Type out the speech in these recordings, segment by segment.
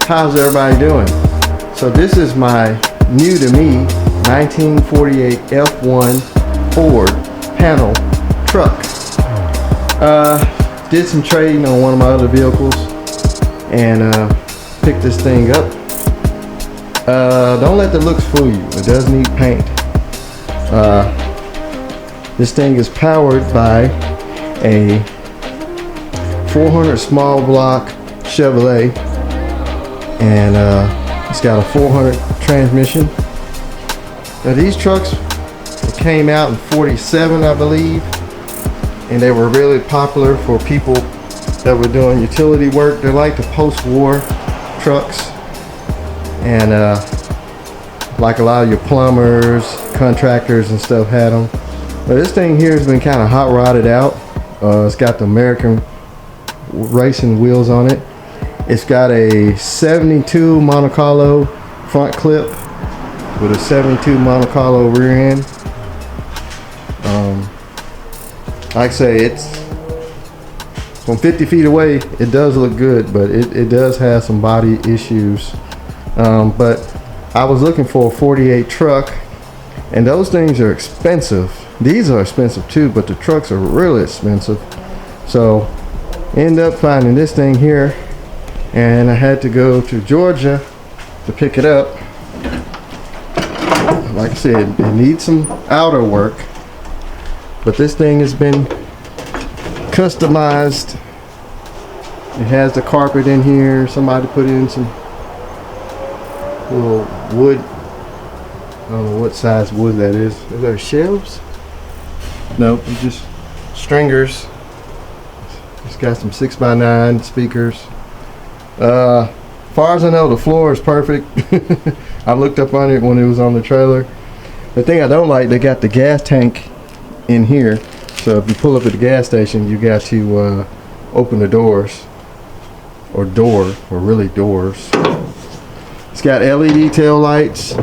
How's everybody doing? So this is my new to me 1948 F1 Ford panel truck. Did some trading on one of my other vehicles and picked this thing up. Don't let the looks fool you. It does need paint. This thing is powered by a 400 small block Chevrolet, and it's got a 400 transmission. Now these trucks came out in '47, I believe, and they were really popular for people that were doing utility work. They're like the post-war trucks, and like a lot of your plumbers, contractors and stuff had them. But this thing here has been kind of hot rodded out. It's got the American racing wheels on it. It's got a 72 Monte Carlo front clip with a 72 Monte Carlo rear end. Like I say, it's from 50 feet away, it does look good, but it does have some body issues. But I was looking for a 48 truck, and those things are expensive. These are expensive too, but the trucks are really expensive. So end up finding this thing here, and I had to go to Georgia to pick it up. Like I said, it needs some outer work, but this thing has been customized. It has the carpet in here. Somebody put in some little wood. I don't know what size wood that is. Is there shelves? Nope, it's just stringers. It's got some 6x9 speakers. Far as I know, the floor is perfect. I looked up on it when it was on the trailer. The thing I don't like, they got the gas tank in here. So if you pull up at the gas station, you got to open the doors, or really doors. It's got LED tail lights.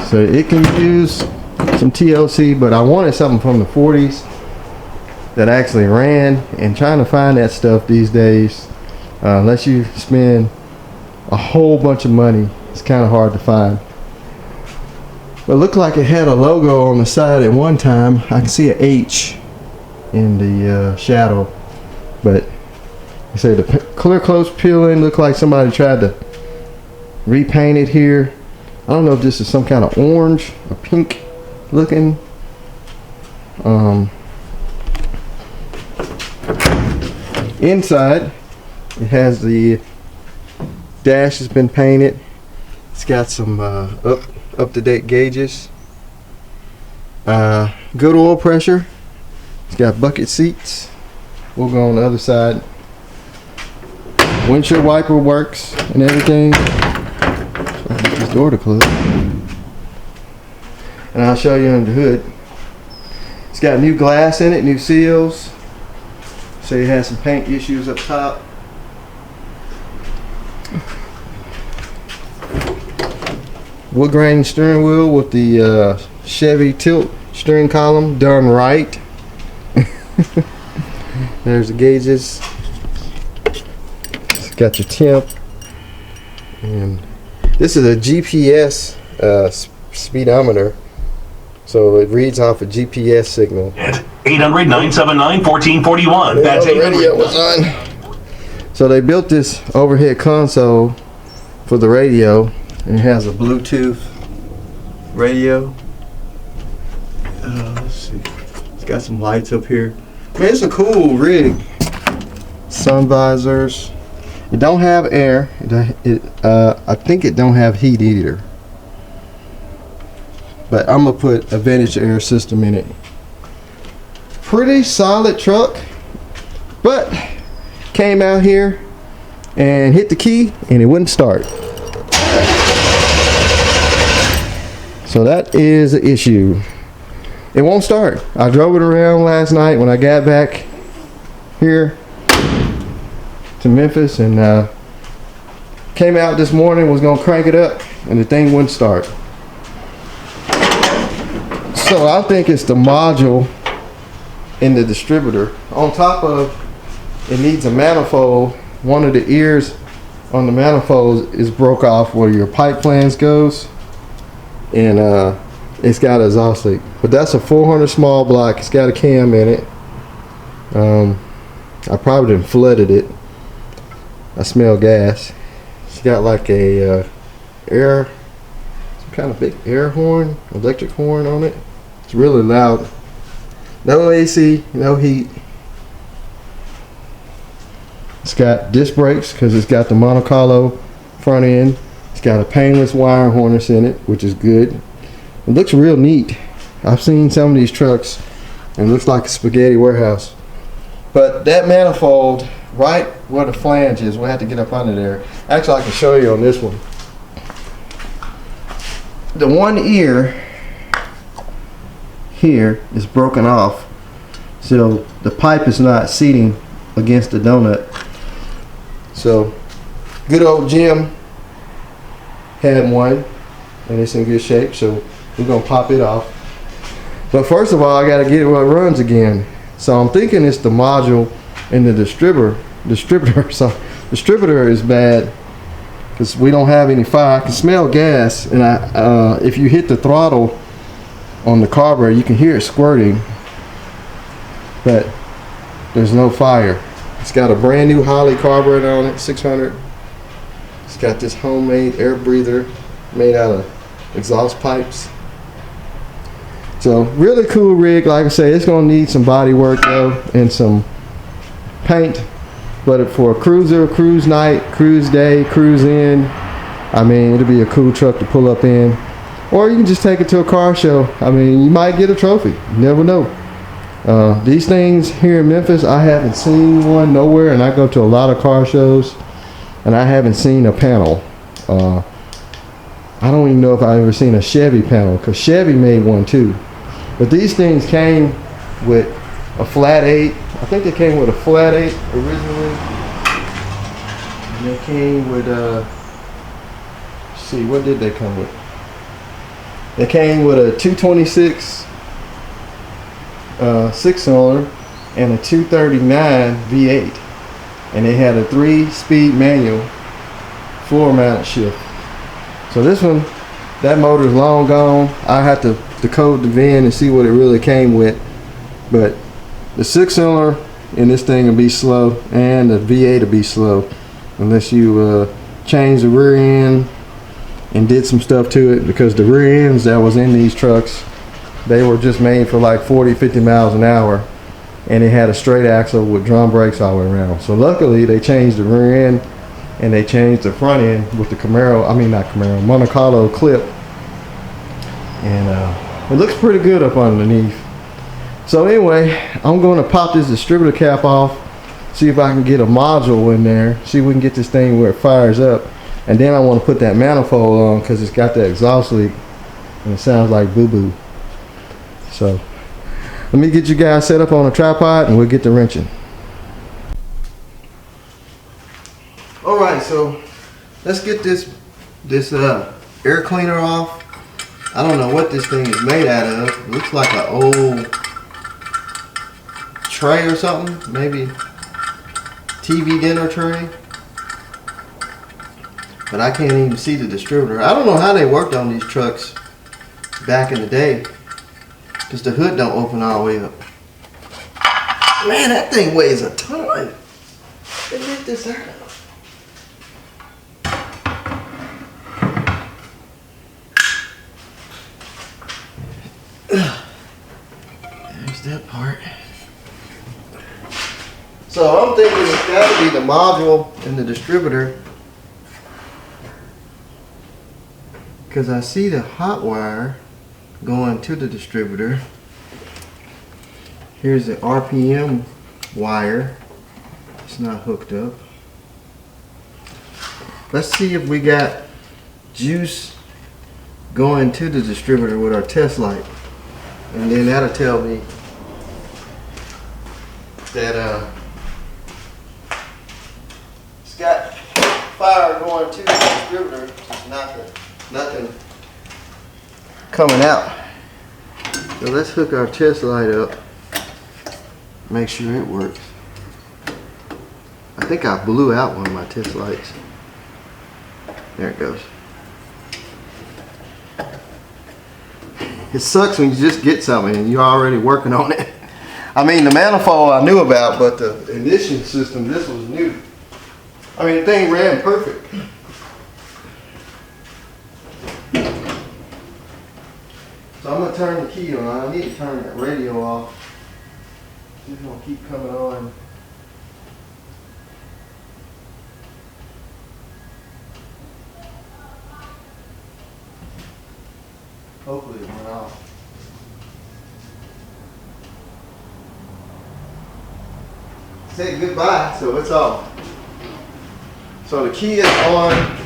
So it can use some TLC, but I wanted something from the 40s that actually ran, and trying to find that stuff these days, unless you spend a whole bunch of money, it's kind of hard to find. But it looked like it had a logo on the side at one time. I can see an H in the shadow, but you say the clear close peeling looked like somebody tried to repaint it here. I don't know if this is some kind of orange or pink looking. Inside, it has the dash has been painted. It's got some up-to-date gauges. Good oil pressure. It's got bucket seats. We'll go on the other side. Windshield wiper works and everything. Get this door to close. And I'll show you under the hood. It's got new glass in it, new seals. So it has some paint issues up top. Wood grain steering wheel with the Chevy tilt steering column done right. There's the gauges. It's got your temp, and this is a GPS speedometer, so it reads off a GPS signal. 800-979-1441. That's the radio was on. So they built this overhead console for the radio, and it has a Bluetooth radio. Let's see. It's got some lights up here. Man, it's a cool rig. Sun visors. It don't have air. I think it don't have heat either. But I'm gonna put a Vantage air system in it. Pretty solid truck, but came out here and hit the key and it wouldn't start. So that is an issue. It won't start. I drove it around last night when I got back here to Memphis, and came out this morning, was gonna crank it up, and the thing wouldn't start. So I think it's the module in the distributor. On top of it needs a manifold. One of the ears on the manifold is broke off where your pipe flange goes, and it's got an exhaust leak. But that's a 400 small block. It's got a cam in it. I probably didn't flooded it. I smell gas. It's got like a some kind of big air horn, electric horn on it. It's really loud. No AC, no heat. It's got disc brakes because it's got the Monte Carlo front end. It's got a painless wire harness in it, which is good. It looks real neat. I've seen some of these trucks and it looks like a spaghetti warehouse. But that manifold, right where the flange is, we'll have to get up under there. Actually, I can show you on this one. The one ear here is broken off, so the pipe is not seating against the donut. So good old Jim had one and it's in good shape, so we're gonna pop it off. But first of all, I gotta get it where it runs again. So I'm thinking it's the module in the distributor. So distributor is bad because we don't have any fire. I can smell gas, and if you hit the throttle on the carburetor, you can hear it squirting, but there's no fire. It's got a brand new Holley carburetor on it, 600. It's got this homemade air breather made out of exhaust pipes. So really cool rig. Like I say, it's gonna need some body work though and some paint. But for a cruiser, cruise night, cruise day, cruise in, I mean, it'll be a cool truck to pull up in. Or you can just take it to a car show. I mean, you might get a trophy. You never know. These things here in Memphis, I haven't seen one nowhere, and I go to a lot of car shows, and I haven't seen a panel. I don't even know if I've ever seen a Chevy panel, because Chevy made one too. But these things came with a flat 8. I think they came with a flat 8 originally. And they came with, let's see, what did they come with? They came with a 226 6-cylinder and a 239 V8. And they had a 3-speed manual floor mount shift. So this one, that motor is long gone. I have to decode the VIN and see what it really came with. But the 6-cylinder in this thing will be slow, and the V8 will be slow unless you change the rear end and did some stuff to it, because the rear ends that was in these trucks, they were just made for like 40-50 miles an hour, and it had a straight axle with drum brakes all the way around. So luckily they changed the rear end and they changed the front end with the Monte Carlo clip, and it looks pretty good up underneath. So anyway, I'm going to pop this distributor cap off, see if I can get a module in there, see if we can get this thing where it fires up, and then I want to put that manifold on because it's got that exhaust leak and it sounds like boo-boo. So let me get you guys set up on a tripod and we'll get to wrenching. Alright, so let's get this air cleaner off. I don't know what this thing is made out of. It looks like an old tray or something, maybe TV dinner tray. But I can't even see the distributor. I don't know how they worked on these trucks back in the day, because the hood don't open all the way up. Man, that thing weighs a ton. They lift this out. There's that part. So I'm thinking it's got to be the module in the distributor, because I see the hot wire going to the distributor. Here's the RPM wire. It's not hooked up. Let's see if we got juice going to the distributor with our test light, and then that'll tell me that it's got fire going to the distributor. It's nothing coming out. So let's hook our test light up, make sure it works. think I blew out one of my test lights. There it goes. It sucks when you just get something and you're already working on it. I mean, the manifold I knew about, but the ignition system, this was new. I mean, the thing ran perfect. So I'm gonna turn the key on. I need to turn that radio off. It's gonna keep coming on. Hopefully it went off. Say goodbye, so it's off. So the key is on.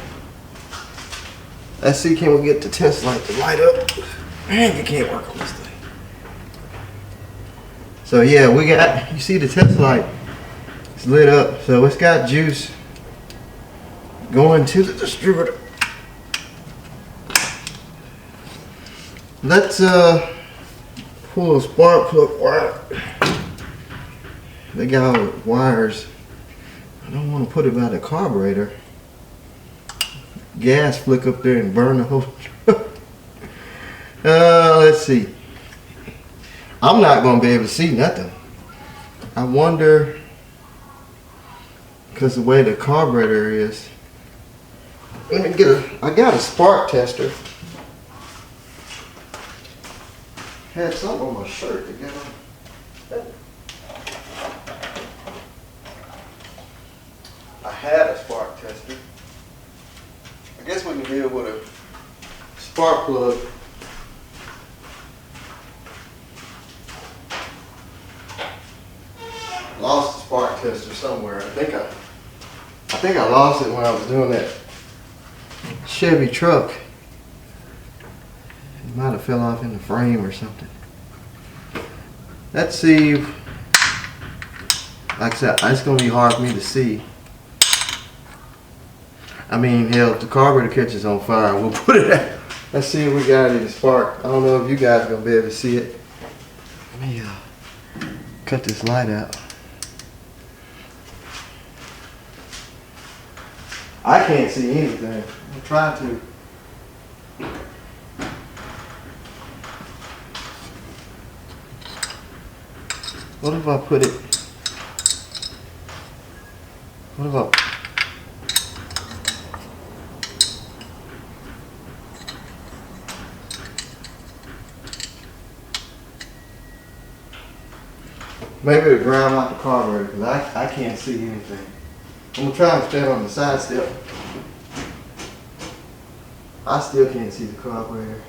Let's see, can we get the test light to light up? Man, you can't work on this thing. So yeah, we got, you see the test light, it's lit up. So it's got juice going to the distributor. Let's pull a spark plug wire. They got all the wires. I don't want to put it by the carburetor. Gas flick up there and burn the whole truck. Let's see. I'm not going to be able to see nothing. I wonder, because the way the carburetor is. Let me get I got a spark tester. Had something on my shirt to get on. I had a spark tester. I guess we can deal with a spark plug. Lost the spark tester somewhere. I think I lost it when I was doing that Chevy truck. It might have fell off in the frame or something. Let's see. Like I said, it's gonna be hard for me to see. I mean, hell, if the carburetor catches on fire, we'll put it out. Let's see if we got any spark. I don't know if you guys are gonna be able to see it. Let me cut this light out. I can't see anything. I'm trying to. What if I put it? What if I? Maybe it'll ground out the carburetor because I can't see anything. I'm gonna try and stand on the side step. I still can't see the carburetor.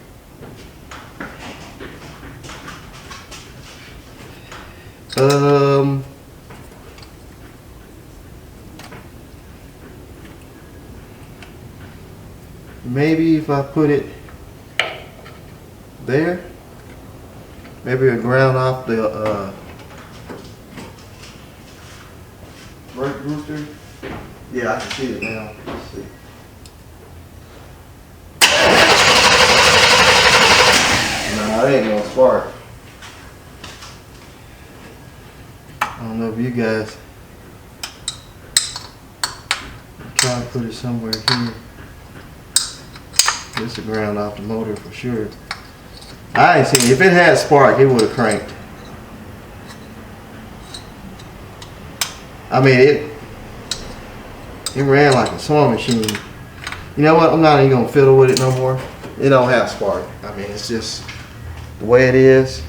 Maybe if I put it there, maybe it'll ground off the brake booster. Yeah, I can see it now. Let's see. Nah, it ain't no spark. I don't know if you guys. I'm trying to put it somewhere here. This will ground off the motor for sure. I ain't seen it. If it had spark, it would have cranked. I mean, it ran like a sewing machine. You know what? I'm not even gonna fiddle with it no more. It don't have spark. I mean, it's just the way it is.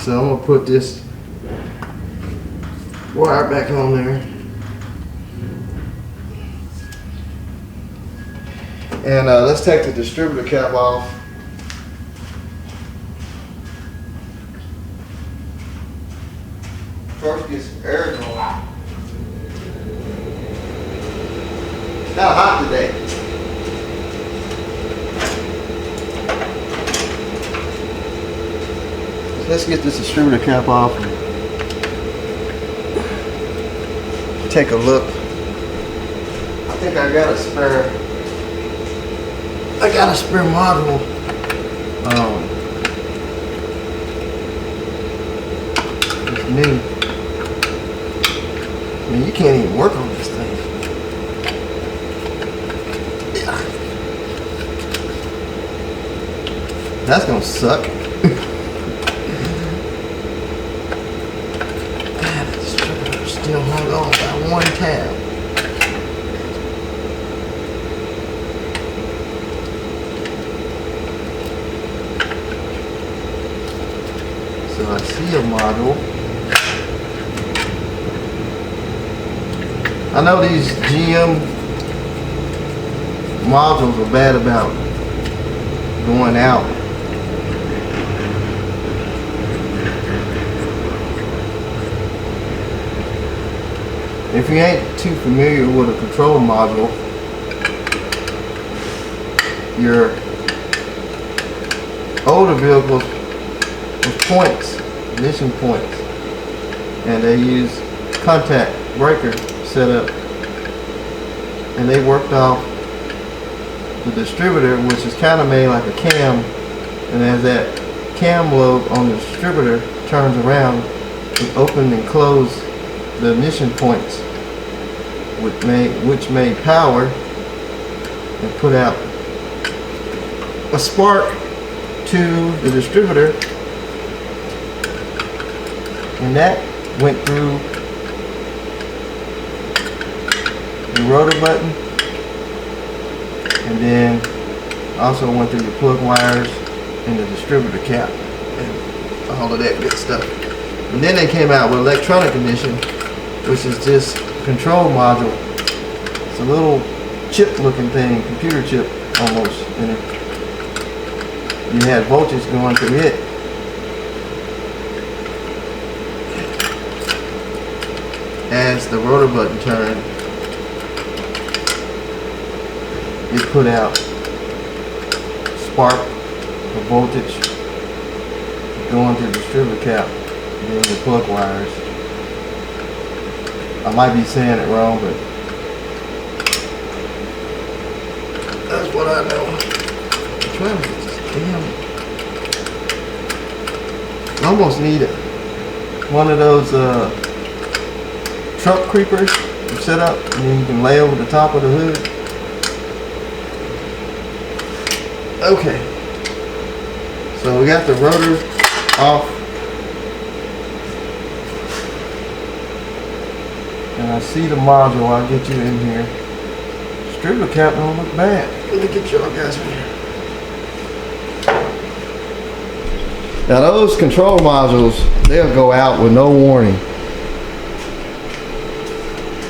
So I'm gonna put this wire back on there. And let's take the distributor cap off. First get some air going. It's kind of hot today. Let's get this distributor cap off and take a look. I think I got a spare module. new. I mean, you can't even work on this thing. Yeah. That's gonna suck. Still hung on by one tab. So I see a model. I know these GM modules are bad about going out. If you ain't too familiar with a control module, your older vehicles with points, ignition points, and they use contact breaker setup, and they worked off the distributor, which is kind of made like a cam, and as that cam lobe on the distributor turns around, it open and close the ignition points, which made power and put out a spark to the distributor, and that went through the rotor button, and then also went through the plug wires and the distributor cap and all of that good stuff. And then they came out with electronic ignition, which is just control module. It's a little chip looking thing, computer chip almost in it. You had voltage going through it. As the rotor button turned, it put out spark of voltage going through the distributor cap and then the plug wires. I might be saying it wrong, but that's what I know. I'm trying to get this damn. I almost need one of those truck creepers you set up, and then you can lay over the top of the hood. Okay, so we got the rotor off. And I see the module. I'll get you in here. Distributor cap don't look bad. Let me get y'all guys in here. Now those control modules, they'll go out with no warning.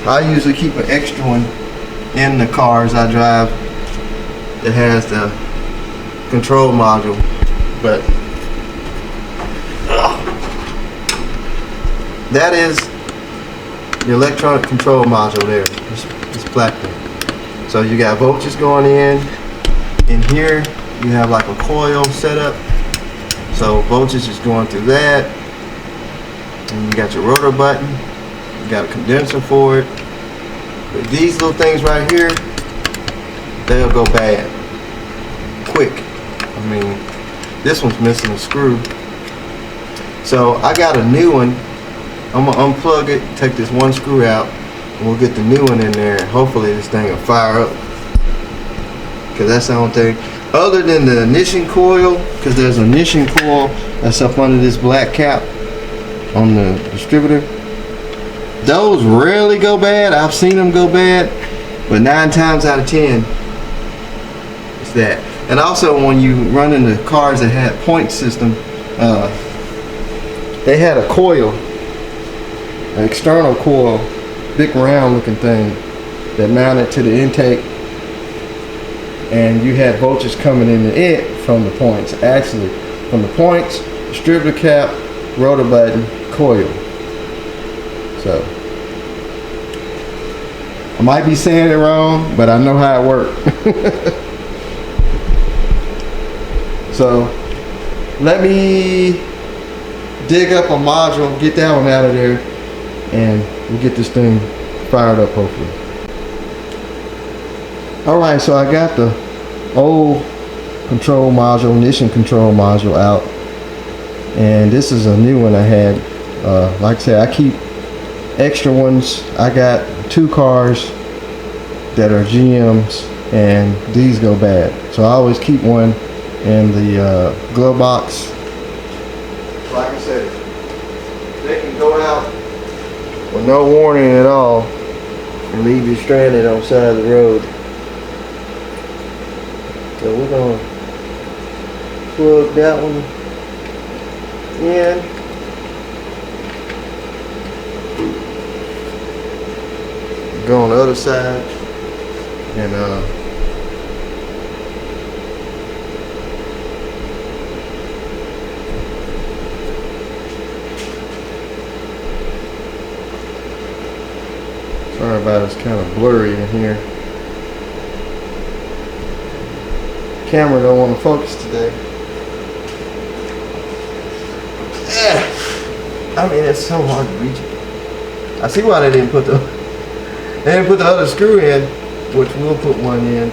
I usually keep an extra one in the cars I drive that has the control module, but that is the electronic control module there. This black thing. So you got voltage going in here you have like a coil set up, so voltage is going through that, and you got your rotor button, you got a condenser for it. But these little things right here, they'll go bad quick. I mean, this one's missing a screw, so I got a new one. I'm gonna unplug it, take this one screw out, and we'll get the new one in there, and hopefully this thing will fire up, because that's the only thing other than the ignition coil, because there's an ignition coil that's up under this black cap on the distributor. Those rarely go bad. I've seen them go bad, but 9 times out of 10 it's that. And also when you run into cars that had point system, they had a coil, an external coil, big round looking thing that mounted to the intake, and you had voltage coming into it from the points, actually from the points, distributor cap, rotor button, coil. So I might be saying it wrong, but I know how it works. So let me dig up a module, get that one out of there, and we'll get this thing fired up hopefully. Alright, so I got the old control module, ignition control module out, and this is a new one I had Like I said, I keep extra ones. I got 2 cars that are GMs, and these go bad. So I always keep one in the glove box. Like I said, they can go out with no warning at all and leave you stranded on the side of the road. So we're gonna plug that one in. Go on the other side and sorry about it, it's kind of blurry in here. Camera don't want to focus today. I mean, it's so hard to reach it. I see why they didn't put the other screw in, which we'll put one in.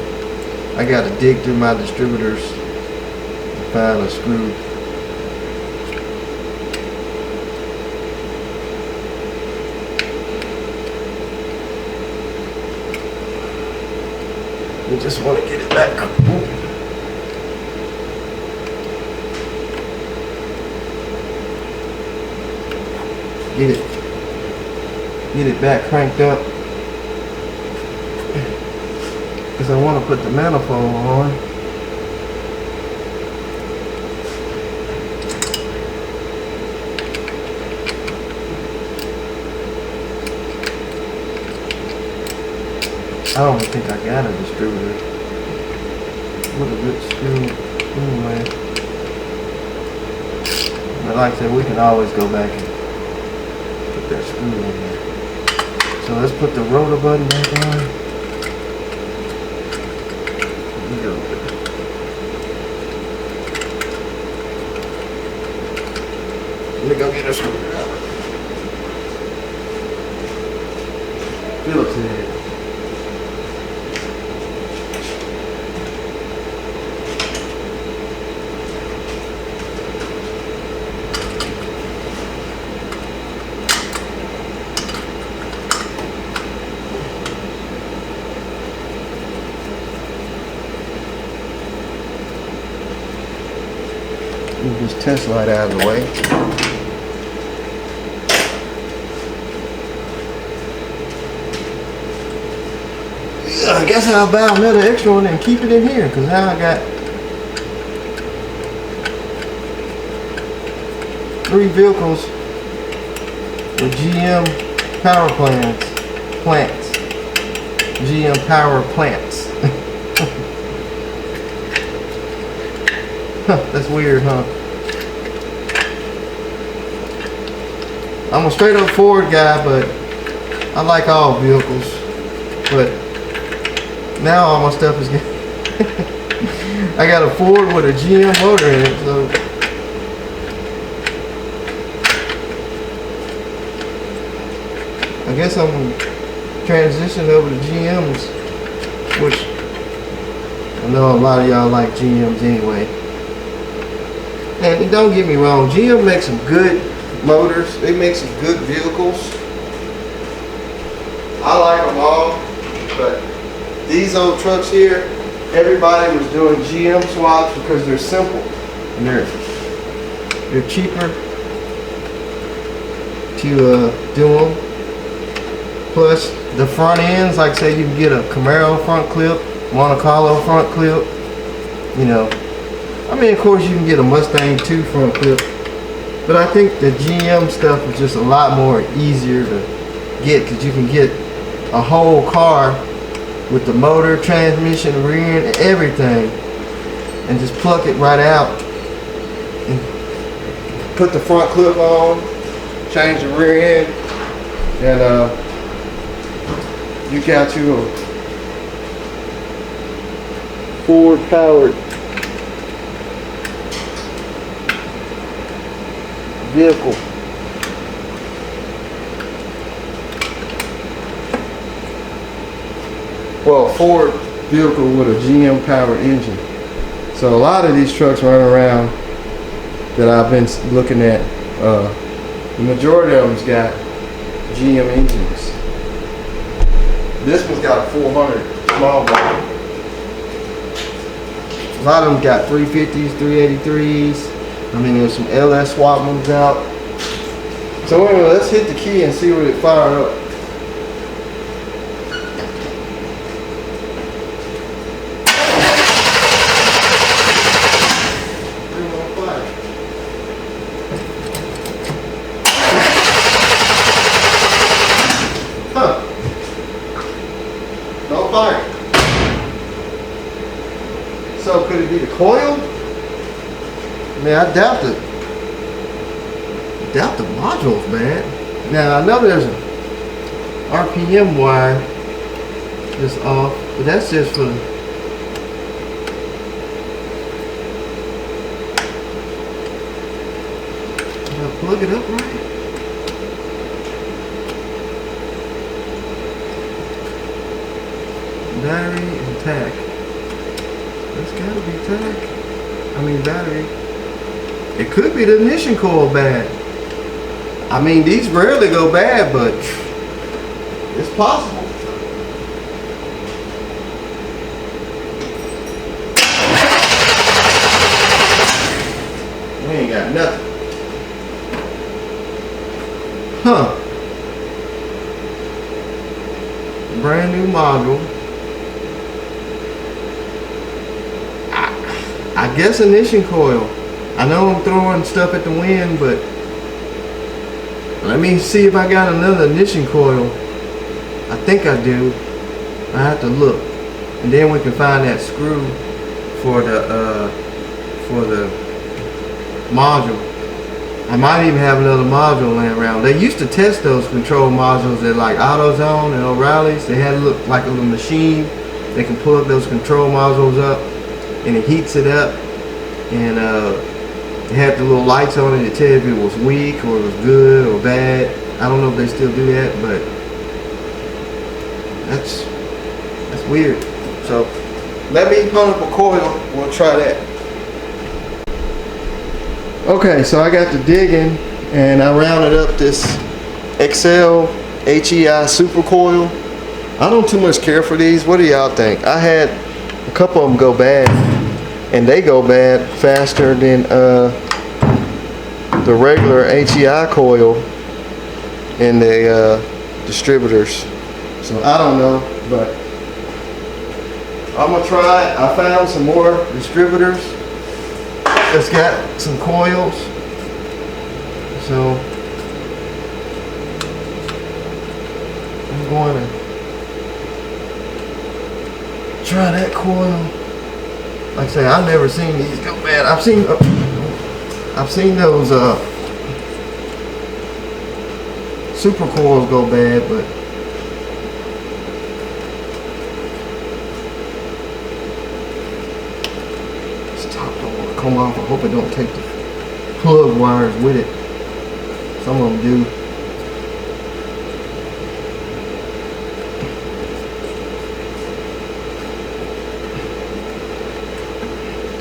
I got to dig through my distributors to find a screw. We just want to get it back. Get it back cranked up, because I want to put the manifold on. I don't think I got a distributor. What a good screw. Anyway, but like I said, we can always go back and put that screw in there. So let's put the rotor button back on. Here we go. Let me go get a screwdriver. Phillips head. Move this test light out of the way. I guess I'll buy another extra one and keep it in here, because now I got 3 vehicles with GM power plants. GM power plants. That's weird, huh? I'm a straight up Ford guy, but I like all vehicles. But now all my stuff is getting I got a Ford with a GM motor in it, so I guess I'm gonna transition over to GMs, which I know a lot of y'all like GMs anyway. And don't get me wrong, GM makes some good motors. They make some good vehicles. I like them all, but these old trucks here, everybody was doing GM swaps because they're simple and they're cheaper to do them. Plus the front ends, like say you can get a Camaro front clip, Monte Carlo front clip, you know. I mean, of course, you can get a Mustang 2 front clip, but I think the GM stuff is just a lot more easier to get, because you can get a whole car with the motor, transmission, rear end, and everything, and just pluck it right out and put the front clip on, change the rear end, and you got you a Ford powered vehicle. Well, a Ford vehicle with a GM powered engine. So a lot of these trucks running around that I've been looking at The majority of them's got GM engines. This one's got a 400 small block. A lot of them got 350s, 383s. I mean, there's some LS swap moves out. So anyway, let's hit the key and see what it fired up. Huh. No fire. So could it be the coil? I mean, I doubt the module's bad. Now I know there's an RPM wire that's off, but that's just for the did I plug it up right? Battery and tach. That's gotta be tach. I mean battery. It could be the ignition coil bad. I mean, these rarely go bad, but it's possible. We ain't got nothing. Huh. Brand new module. I guess ignition coil. I know I'm throwing stuff at the wind, but let me see if I got another ignition coil. I think I do. I have to look, and then we can find that screw for the module. I might even have another module laying around. They used to test those control modules at like AutoZone and O'Reilly's. They had a look like a little machine. They can plug those control modules up, and it heats it up, and it had the little lights on it to tell if it was weak or it was good or bad. I don't know if they still do that, but that's weird. So let me put up a coil. We'll try that. Okay, so I got to digging and I rounded up this XL HEI super coil. I don't too much care for these. What do y'all think? I had a couple of them go bad, and they go bad faster than the regular HEI coil in the distributors. So I don't know, but I'm gonna try it. I found some more distributors that's got some coils, so I'm going to try that coil. Like I say, I've never seen these go bad. I've seen those super coils go bad, but this top don't want to come off. I hope it don't take the plug wires with it. Some of them do.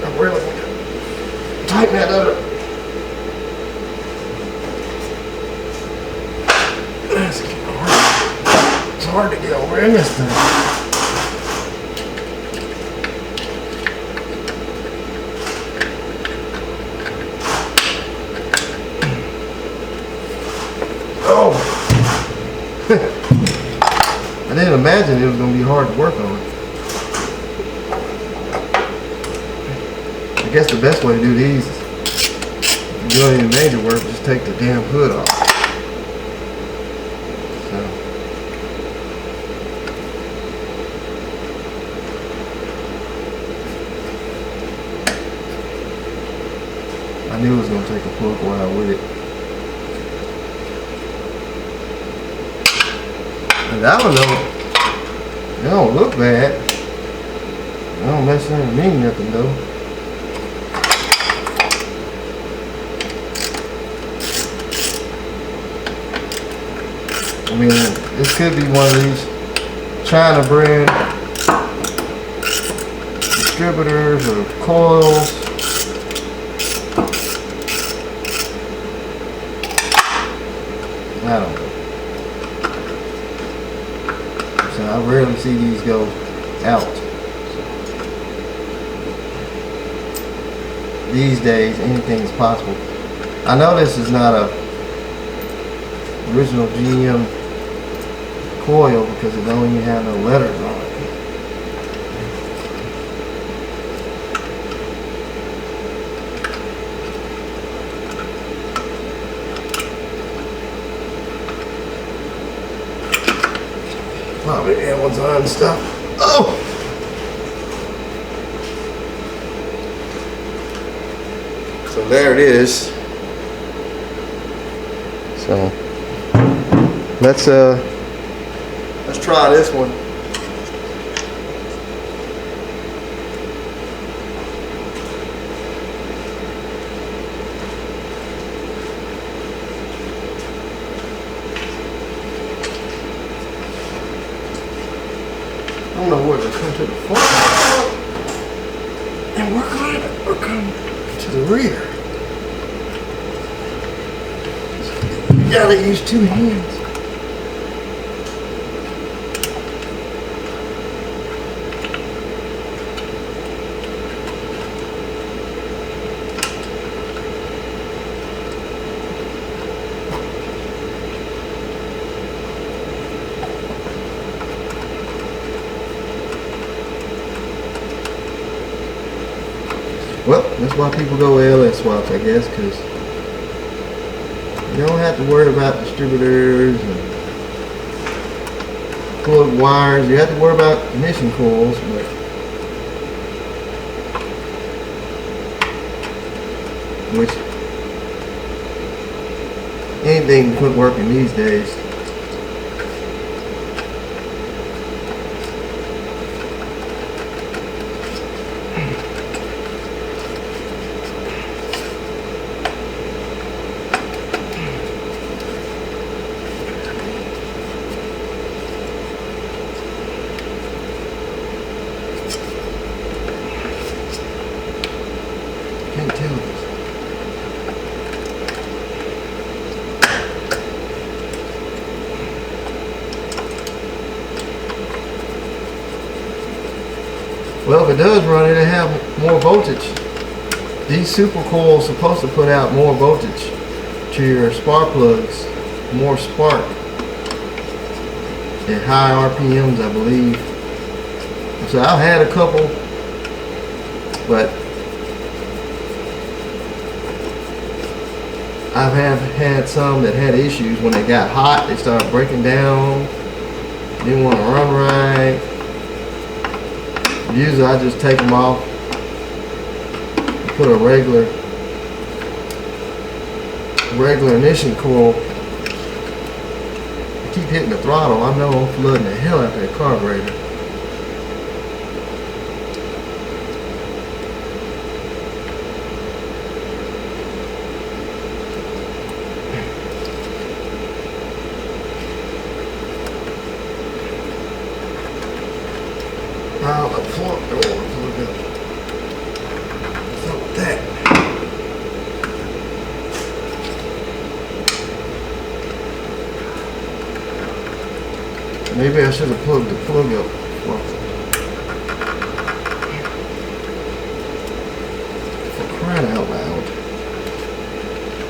I really want to tighten that up. It's hard to get over in this thing. Oh! I didn't imagine it was going to be hard to work on. I guess the best way to do these is, if you're doing any major work, just take the damn hood off. I knew it was going to take a plug wire with it. And I don't know. They don't look bad. They don't necessarily mean nothing though. I mean, this could be one of these China brand distributors or coils. I don't know. So I rarely see these go out. These days, anything is possible. I know this is not a original GM coil because it don't even have no letters on it. Probably Amazon stuff. Oh! So there it is. So let's try this one. I don't know where to come to the front and work on it or come to the rear. You gotta use two hands. Well, that's why people go LS swaps, I guess, because you don't have to worry about distributors and plug wires. You have to worry about ignition coils, but which anything can quit working these days. Can't tell this. Well, if it does run, it'll have more voltage. These super coils are supposed to put out more voltage to your spark plugs, more spark at high RPMs, I believe. So I've had a couple, but I've had some that had issues when they got hot. They started breaking down, didn't want to run right. Usually I just take them off, put a regular ignition coil. I keep hitting the throttle. I know I'm flooding the hell out of that carburetor. Oh, the floor door. Look at what's up with that? Maybe I should have plugged the plug up. For crying out loud.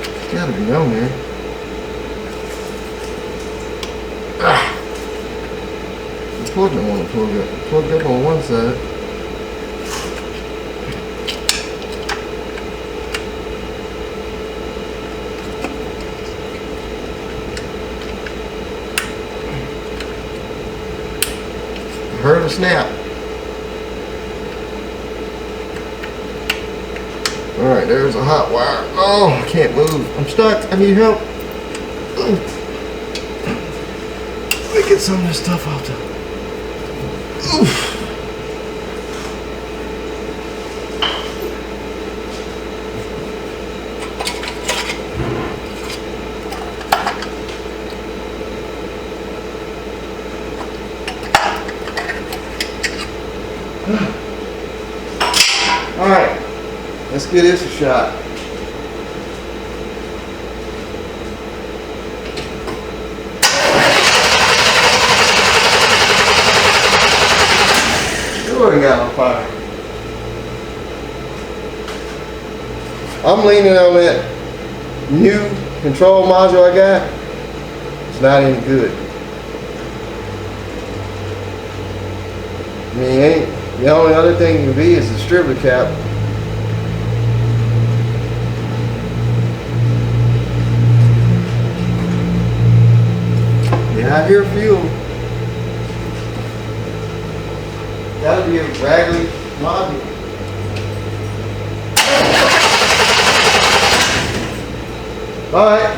It's gotta be on there. Ah. The plug don't want to plug up. Plugged up on one side. I heard a snap. Alright, there's a hot wire. Oh, I can't move. I'm stuck. I need help. Let me get some of this stuff out there. Oof. All right, let's give this a shot. ain't got no fire. I'm leaning on that new control module I got. It's not any good. I mean, the only other thing you can be is the distributor cap. Yeah, I hear fuel. That'll be a raggedy module. Alright.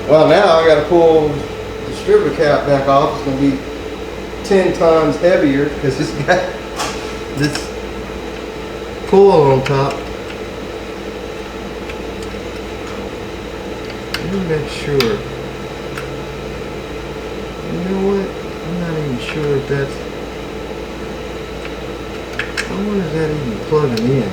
Well, now I gotta pull the distributor cap back off. It's gonna be 10 tons heavier because it's got this coil on top. Let me make sure. You know what? I'm not even sure if that's. I wonder if that even plugging in.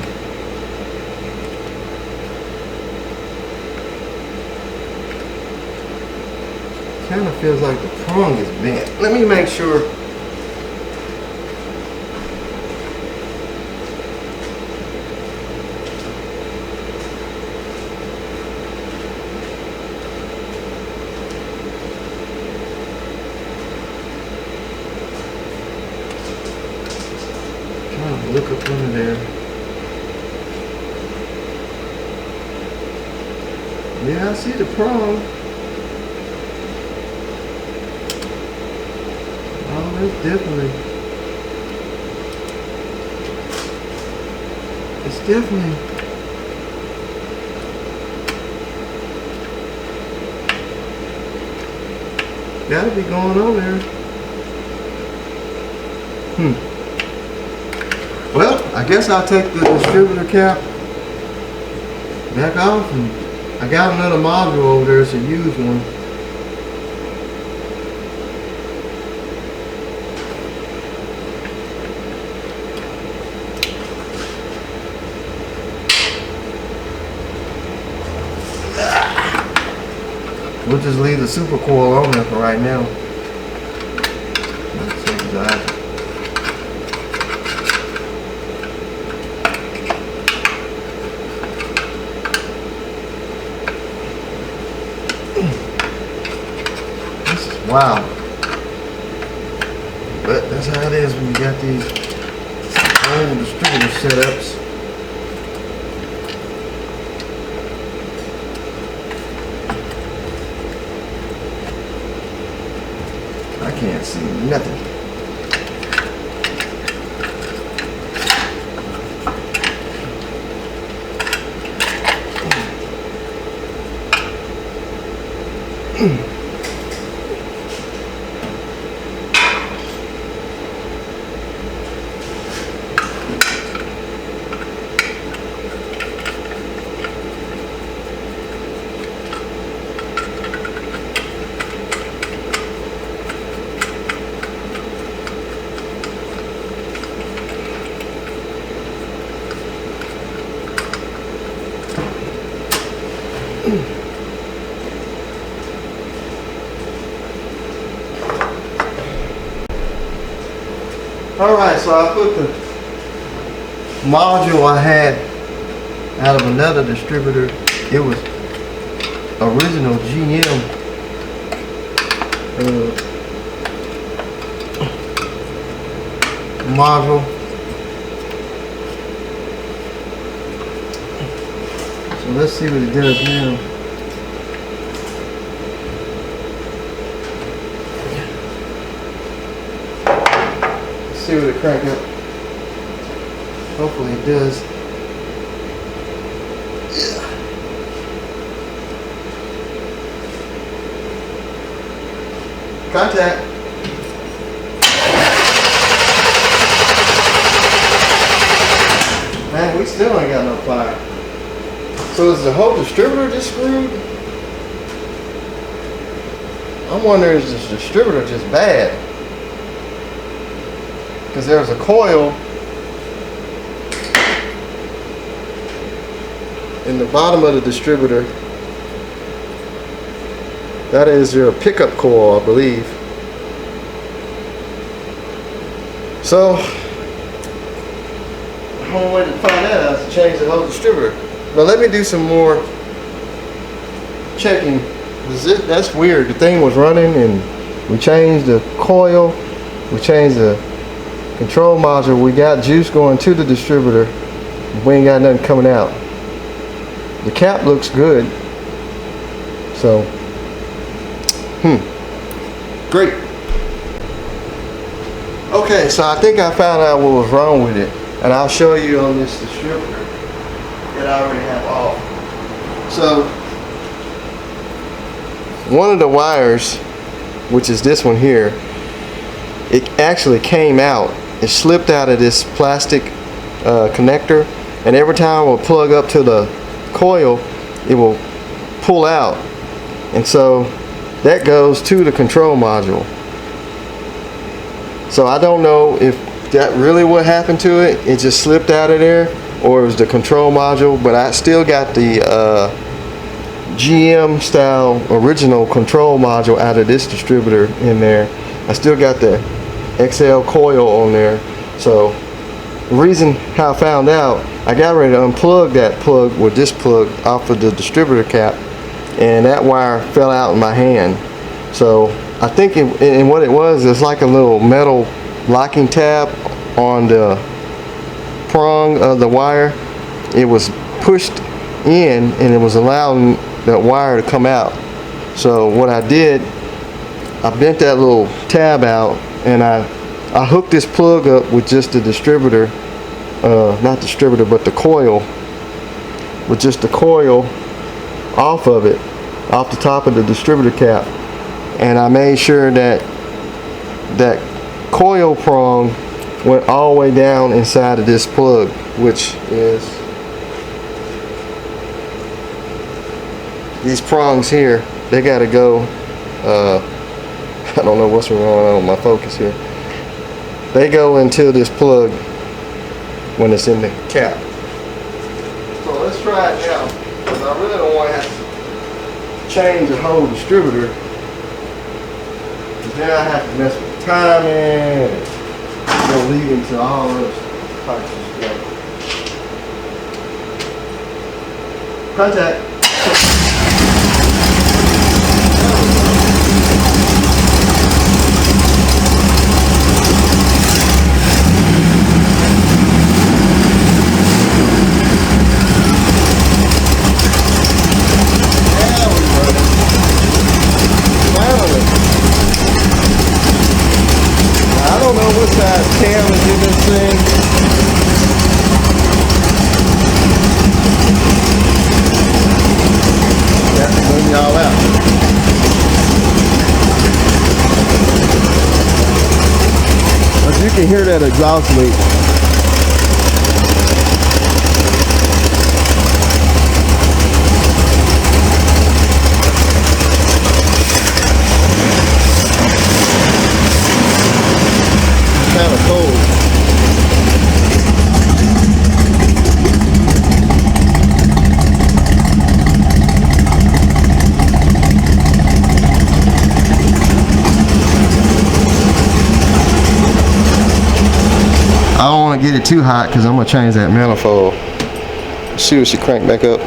Kind of feels like the prong is bent. Let me make sure. Trying to look up under there. Yeah, I see the prong. It's definitely gotta be going on there. Well, I guess I'll take the distributor cap back off, and I got another module over there. It's a used one. We'll just leave the super coil on there for right now. That's exactly. This is wild. But that's how it is when you got these old distributor setups. I can't see nothing. Alright, so I put the module I had out of another distributor. It was original GM module. So let's see what it does now. See what it crank up. Hopefully it does. Yeah. Contact. Man, we still ain't got no fire. So is the whole distributor just screwed? I'm wondering, is this distributor just bad? Because there's a coil in the bottom of the distributor. That is your pickup coil, I believe. So the only way to find that out is to change the whole distributor. But let me do some more checking. That's weird. The thing was running and we changed the coil, we changed the control module, we got juice going to the distributor, we ain't got nothing coming out. The cap looks good, so great. Okay, so I think I found out what was wrong with it, and I'll show you on this distributor that I already have off. So one of the wires, which is this one here, it actually came out. It slipped out of this plastic connector, and every time I would plug up to the coil, it will pull out, and so that goes to the control module. So I don't know if that really what happened to it. It just slipped out of there, or it was the control module, but I still got the GM style original control module out of this distributor in there. I still got the XL coil on there. So the reason how I found out, I got ready to unplug that plug with this plug off of the distributor cap, and that wire fell out in my hand. So I think and what it was, it's like a little metal locking tab on the prong of the wire. It was pushed in and it was allowing that wire to come out. So what I did, I bent that little tab out, and I hooked this plug up with just the distributor, not distributor, but the coil, with just the coil off of it, off the top of the distributor cap. And I made sure that that coil prong went all the way down inside of this plug, which is these prongs here. They gotta go, I don't know what's going on with my focus here. They go into this plug when it's in the cap. So let's try it now, because I really don't want to have to change the whole distributor. Then I have to mess with the timing and lead into all those types of stuff. Contact. What size cam is in this thing? That's moving y'all out. But you can hear that exhaust leak. Kind of cold. I don't want to get it too hot because I'm going to change that manifold. See what she crank back up.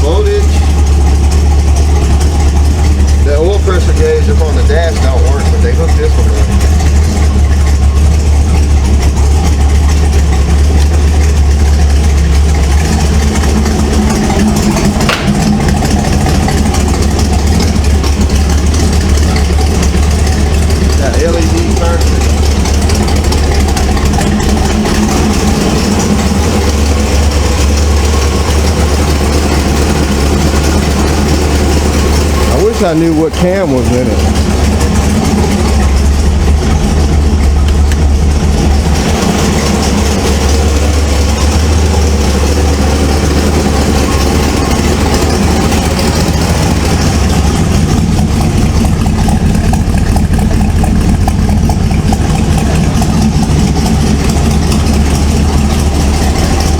Voltage. The oil pressure gauge up on the dash don't work, but they hooked this one up. Got LED circuit. I knew what cam was in it.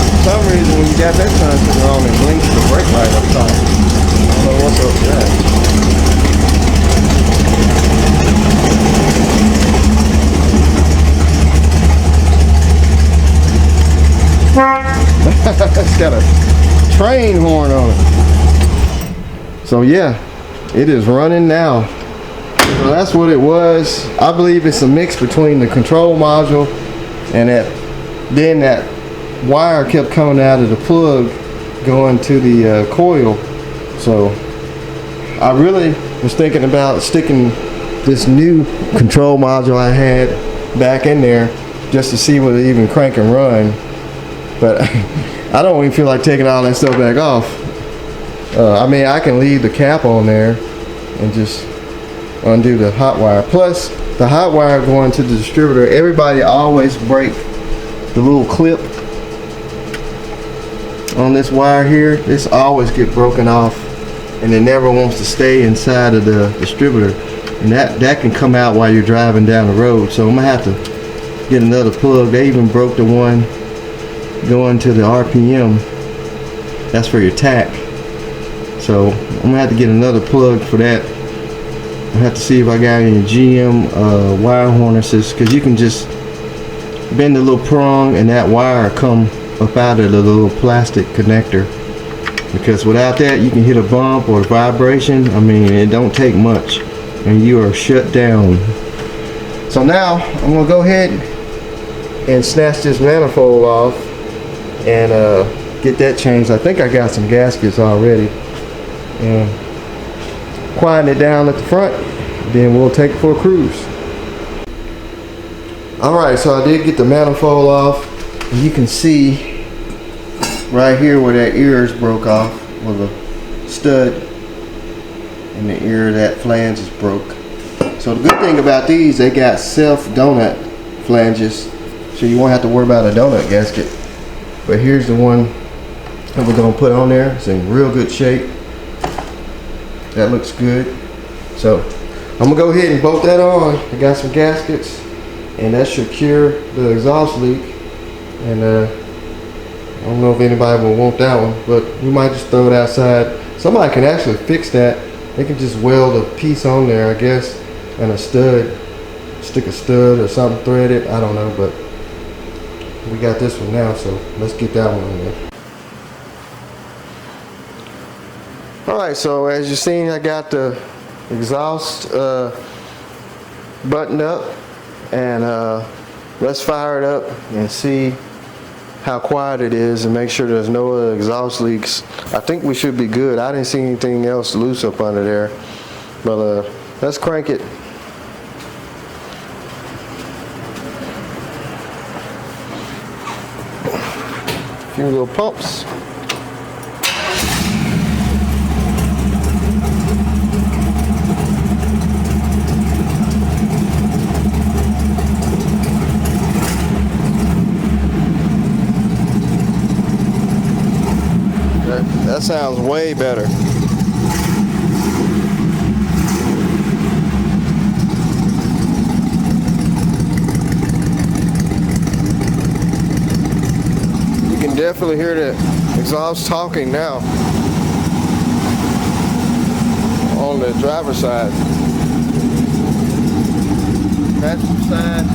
For some reason when you got that sun sitting on and blinks the brake light up top. I don't know what's up with that. It's got a train horn on it. So yeah, it is running now. So that's what it was. I believe it's a mix between the control module and that wire kept coming out of the plug going to the coil. So I really was thinking about sticking this new control module I had back in there just to see whether it even crank and run. But I don't even feel like taking all that stuff back off. I mean, I can leave the cap on there and just undo the hot wire. Plus, the hot wire going to the distributor, everybody always break the little clip on this wire here. This always get broken off, and it never wants to stay inside of the distributor. And that can come out while you're driving down the road. So I'm gonna have to get another plug. They even broke the one going to the RPM. That's for your tach. So I'm gonna have to get another plug for that. I have to see if I got any GM wire harnesses, because you can just bend the little prong and that wire come up out of the little plastic connector. Because without that, you can hit a bump or a vibration. I mean, it don't take much, and you are shut down. So now I'm gonna go ahead and snatch this manifold off and get that changed. I think I got some gaskets already. And quieten it down at the front, then we'll take it for a cruise. Alright, so I did get the manifold off, and you can see right here where that ear is broke off, where the stud in the ear of that flange is broke. So the good thing about these, they got self donut flanges, so you won't have to worry about a donut gasket. But here's the one that we're going to put on there. It's in real good shape. That looks good. So I'm gonna go ahead and bolt that on. I got some gaskets, and that should cure the exhaust leak. And I don't know if anybody will want that one, but we might just throw it outside. Somebody can actually fix that. They can just weld a piece on there, I guess, and a stud, stick a stud or something threaded. I don't know, but we got this one now, so let's get that one on there. Alright, so as you've seen, I got the exhaust buttoned up, and let's fire it up and see how quiet it is and make sure there's no other exhaust leaks. I think we should be good. I didn't see anything else loose up under there, but let's crank it. A few little pumps. That sounds way better. You can definitely hear the exhaust talking now on the driver's side. Passenger side.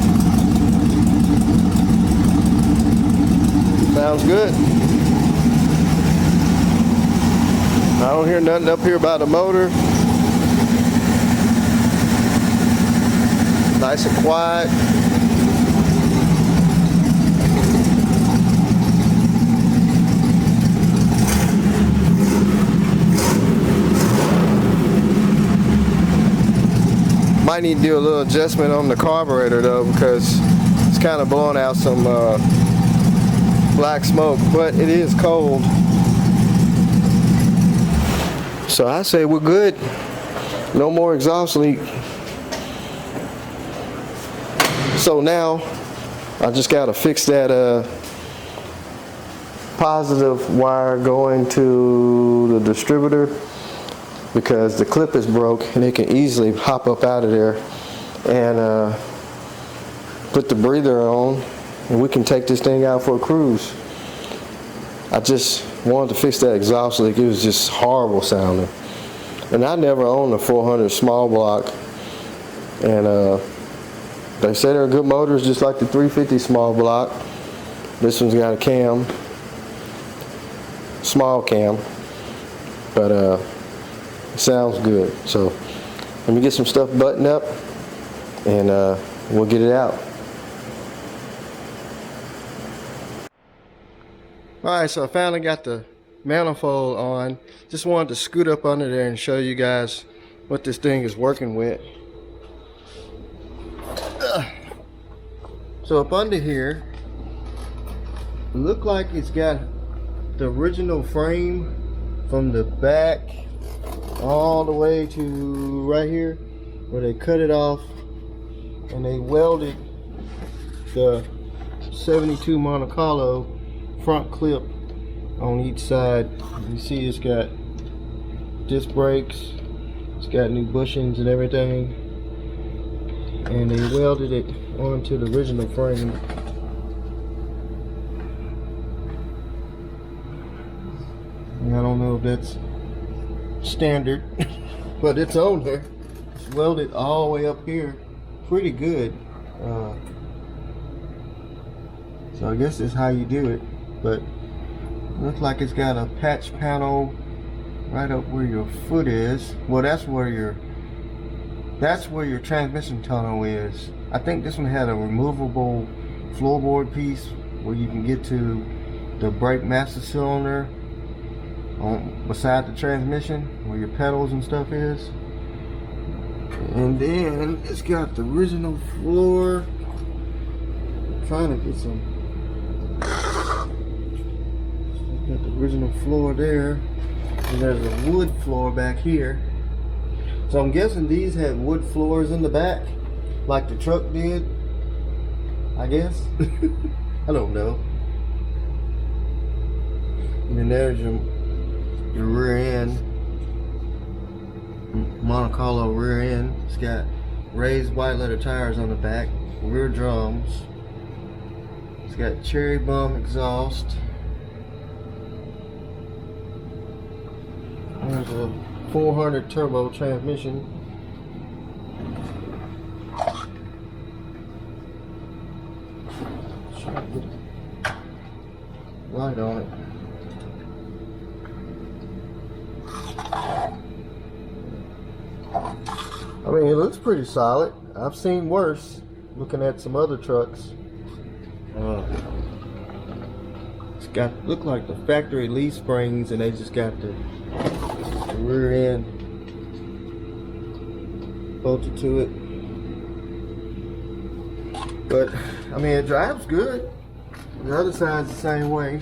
Sounds good. I don't hear nothing up here about the motor. Nice and quiet. Might need to do a little adjustment on the carburetor though, because it's kind of blowing out some black smoke, but it is cold. So I say we're good. No more exhaust leak. So now I just got to fix that positive wire going to the distributor, because the clip is broke and it can easily hop up out of there, and put the breather on, and we can take this thing out for a cruise. I just wanted to fix that exhaust leak. It was just horrible sounding. And I never owned a 400 small block. And they say they're good motors, just like the 350 small block. This one's got a cam, small cam, but it sounds good. So let me get some stuff buttoned up, and we'll get it out. Alright, so I finally got the manifold on. Just wanted to scoot up under there and show you guys what this thing is working with. So up under here, it look like it's got the original frame from the back all the way to right here, where they cut it off and they welded the 72 Monte Carlo front clip on each side. You see it's got disc brakes, it's got new bushings and everything, and they welded it onto the original frame. And I don't know if that's standard, but it's on there. It's welded all the way up here, pretty good. So I guess that's how you do it. But it looks like it's got a patch panel right up where your foot is. Well, that's where your transmission tunnel is. I think this one had a removable floorboard piece where you can get to the brake master cylinder on beside the transmission where your pedals and stuff is. And then it's got the original floor. I'm trying to get some. Got the original floor there, and there's a wood floor back here. So I'm guessing these had wood floors in the back, like the truck did, I guess. I don't know. And then there's your rear end, Monte Carlo rear end. It's got raised white letter tires on the back, rear drums. It's got cherry bomb exhaust. There's a 400 turbo transmission. Try to get a light on it. I mean, it looks pretty solid. I've seen worse looking at some other trucks. It's got look like the factory leaf springs, and they just got the rear end bolted to it. But I mean, it drives good. The other side's the same way.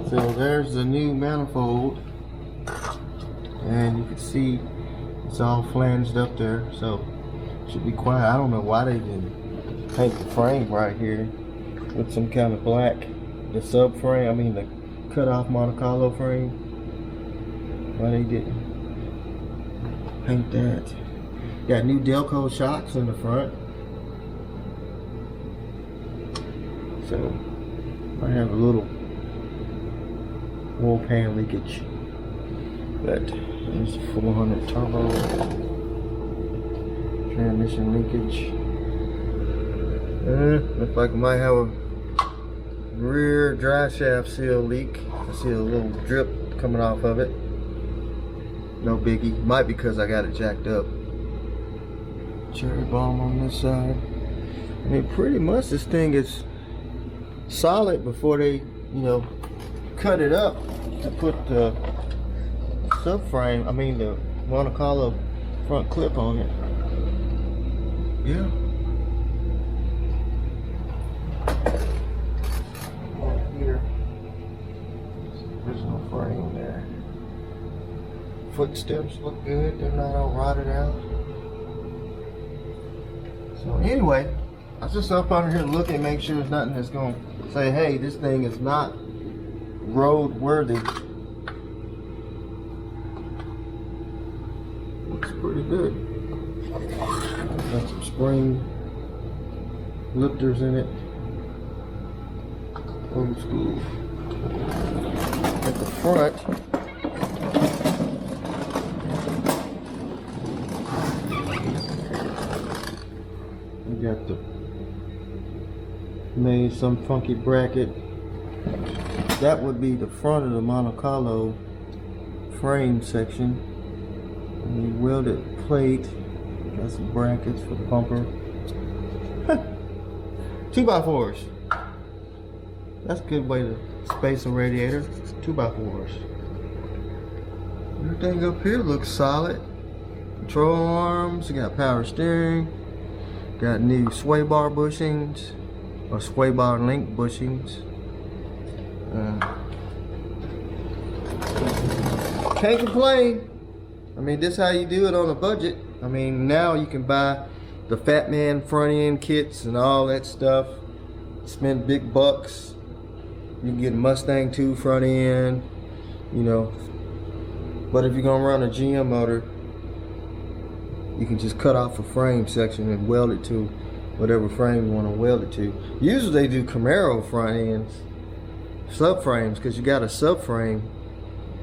So there's the new manifold, and you can see it's all flanged up there, so it should be quiet. I don't know why they didn't paint the frame right here with some kind of black. The subframe, I mean the cut off Monte Carlo frame. Why they didn't paint that. Got new Delco shocks in the front. So I have a little oil pan leakage. But there's 400 turbo. Transmission leakage. Looks like I might have a rear drive shaft seal leak. I see a little drip coming off of it. No biggie. Might be because I got it jacked up. Cherry bomb on this side. I mean, pretty much this thing is solid before they, cut it up to put the subframe, the Monte Carlo front clip on it. Yeah. Right here. Original frame there. Footsteps look good. They're not all rotted out. So anyway, I was just up under here looking, make sure there's nothing that's going to say, hey, this thing is not road worthy. Looks pretty good. Got some spring lifters in it. Old school. at the front. We got the made some funky bracket. That would be the front of the Monte Carlo frame section. And the welded plate. Got some brackets for the bumper. 2x4s. That's a good way to space a radiator. 2x4s. Everything up here looks solid. Control arms. You got power steering. Got new sway bar bushings or sway bar link bushings. Can't complain. I mean, this is how you do it on a budget. I mean, now you can buy the Fat Man front end kits and all that stuff. Spend big bucks. You can get a Mustang 2 front end, you know. But if you're gonna run a GM motor, you can just cut off a frame section and weld it to whatever frame you want to weld it to. Usually they do Camaro front ends, subframes, because you got a subframe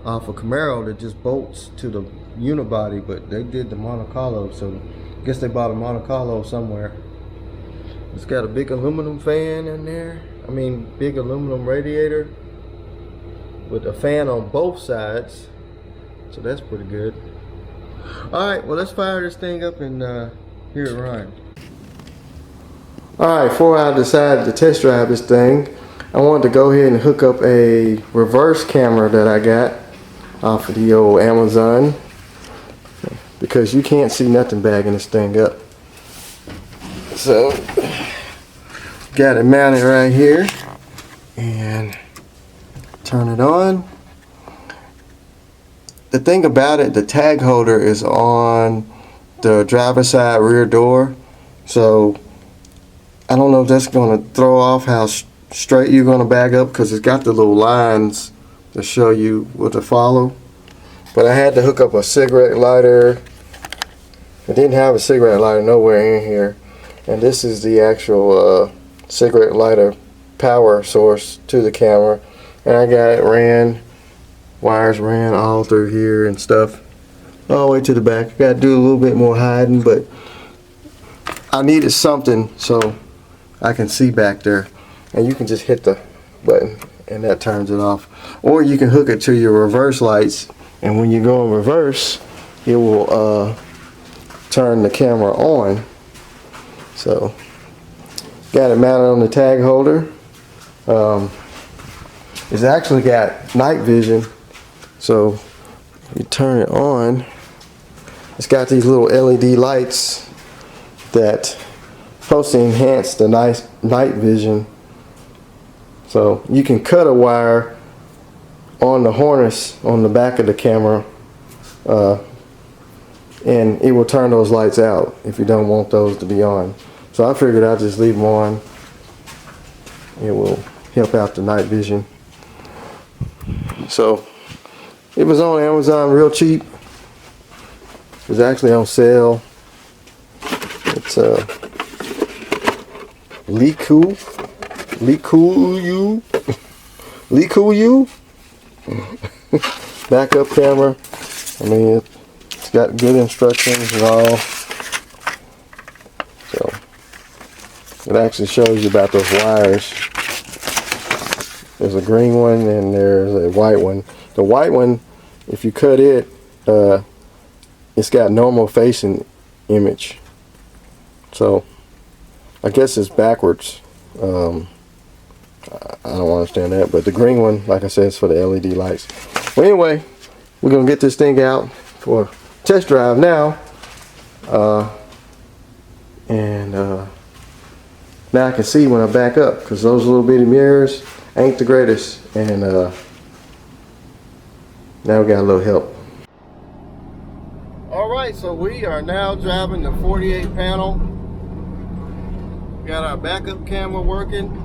off a Camaro that just bolts to the unibody, but they did the Monte Carlo, so I guess they bought a Monte Carlo somewhere. It's got a big aluminum fan in there. I mean, big aluminum radiator with a fan on both sides, so that's pretty good. Alright, well, let's fire this thing up and hear it run. Alright, before I decided to test drive this thing, I wanted to go ahead and hook up a reverse camera that I got off of the old Amazon, because you can't see nothing bagging this thing up. So, got it mounted right here, and turn it on. The thing about it, the tag holder is on the driver's side rear door, so I don't know if that's going to throw off how straight you're going to bag up, because it's got the little lines to show you what to follow. But I had to hook up a cigarette lighter. I didn't have a cigarette lighter nowhere in here, and this is the actual cigarette lighter power source to the camera, and I got it wires ran all through here and stuff, all the way to the back. I got to do a little bit more hiding, but I needed something so I can see back there, and you can just hit the button and that turns it off, or you can hook it to your reverse lights, and when you go in reverse it will turn the camera on. So got it mounted on the tag holder. It's actually got night vision, so you turn it on, it's got these little LED lights that supposed to enhance the night vision. So you can cut a wire on the harness on the back of the camera, and it will turn those lights out if you don't want those to be on. So I figured I'd just leave them on. It will help out the night vision. So it was on Amazon real cheap. It was actually on sale. It's Liku backup camera. I mean, it's got good instructions and all. So it actually shows you about those wires. There's a green one and there's a white one. The white one, if you cut it, it's got normal facing image. So I guess it's backwards. I don't understand that, but the green one, like I said, is for the LED lights. Well, anyway, we're gonna get this thing out for a test drive now, and now I can see when I back up, because those little bitty mirrors ain't the greatest, and now we got a little help. Alright, so we are now driving the 48 panel. Got our backup camera working.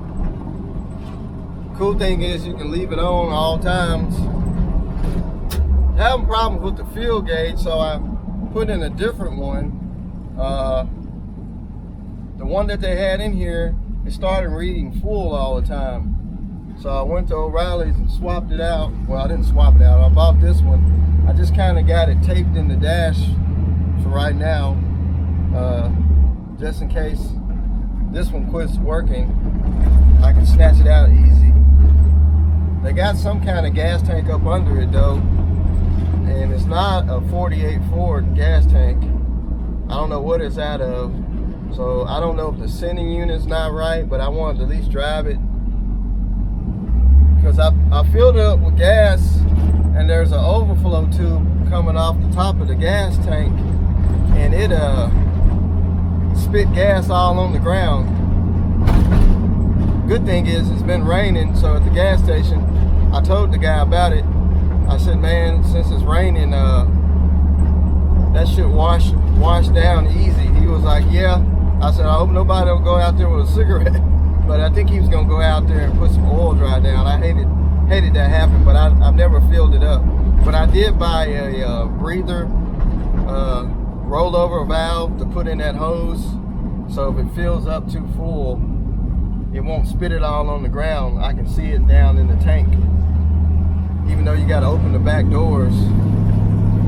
Cool thing is you can leave it on all times. Having problems with the fuel gauge, so I put in a different one. The one that they had in here, it started reading full all the time. So I went to O'Reilly's and swapped it out. Well, I didn't swap it out. I bought this one. I just kind of got it taped in the dash for right now, just in case this one quits working. I can snatch it out easy. They got some kind of gas tank up under it though, and it's not a 48 Ford gas tank. I don't know what it's out of, so I don't know if the sending unit's not right, but I wanted to at least drive it because I filled it up with gas, and there's an overflow tube coming off the top of the gas tank, and it spit gas all on the ground. Good thing is it's been raining, so at the gas station I told the guy about it. I said, man, since it's raining, that should wash down easy. He was like, yeah. I said, I hope nobody will go out there with a cigarette. But I think he was gonna go out there and put some oil dry down. I hated that happen, but I've never filled it up. But I did buy a breather rollover valve to put in that hose, so if it fills up too full, it won't spit it all on the ground. I can see it down in the tank, even though you got to open the back doors